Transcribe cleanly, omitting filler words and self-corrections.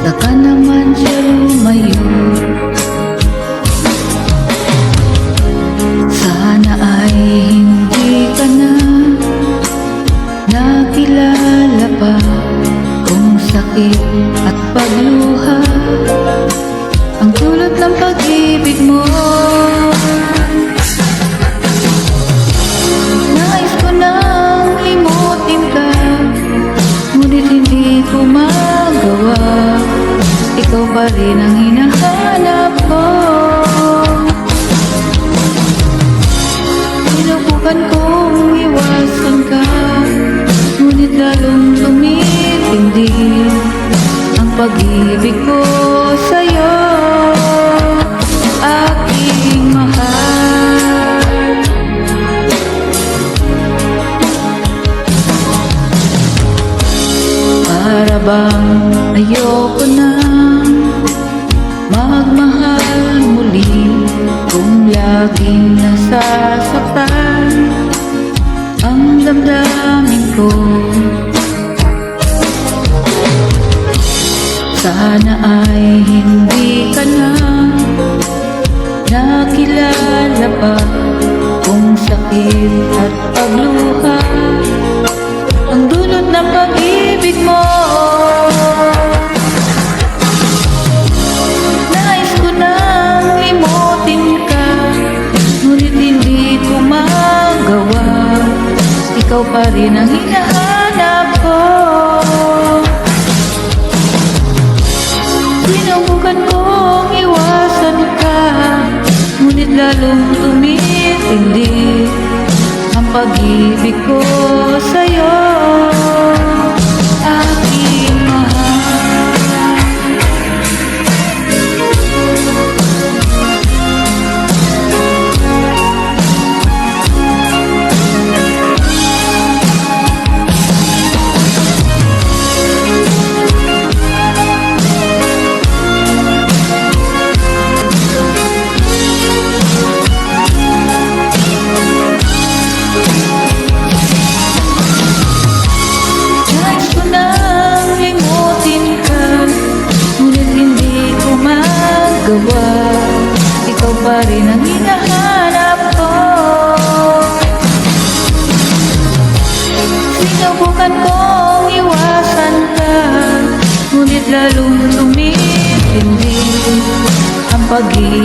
saka naman siya lumayo. Sana ay hindi ka na nakilala pa kung sakit at pagluha ang dulot ng pag-ibig mo. Nais ko nang limutin ka, ngunit hindi ko magawa. Ikaw pa rin ang hinahanap ko. Sinubukan kong iwasan ka, ngunit lalong tumitindi ang pag-ibig ko sa'yo, aking mahal. Para bang ayoko nang magmahal muli kung laging nasasaktan ang damdamin ko. Sana ay hindi ka na nakilala pa kung sakit at pagluha ang dulot ng pag-ibig mo. Nais ko nang limutin ka, ngunit hindi ko magawa. Ikaw pa rin ang hinahanap ko. Sinubukan kong iwasan ka, ngunit lalong tumitindi ang pag-ibig ko sa'yo, aking mahal. Ikaw pa rin ang hinahanap ko. Sinubukan kong iwasan ka, ngunit lalong tumitindi ang pag-ibig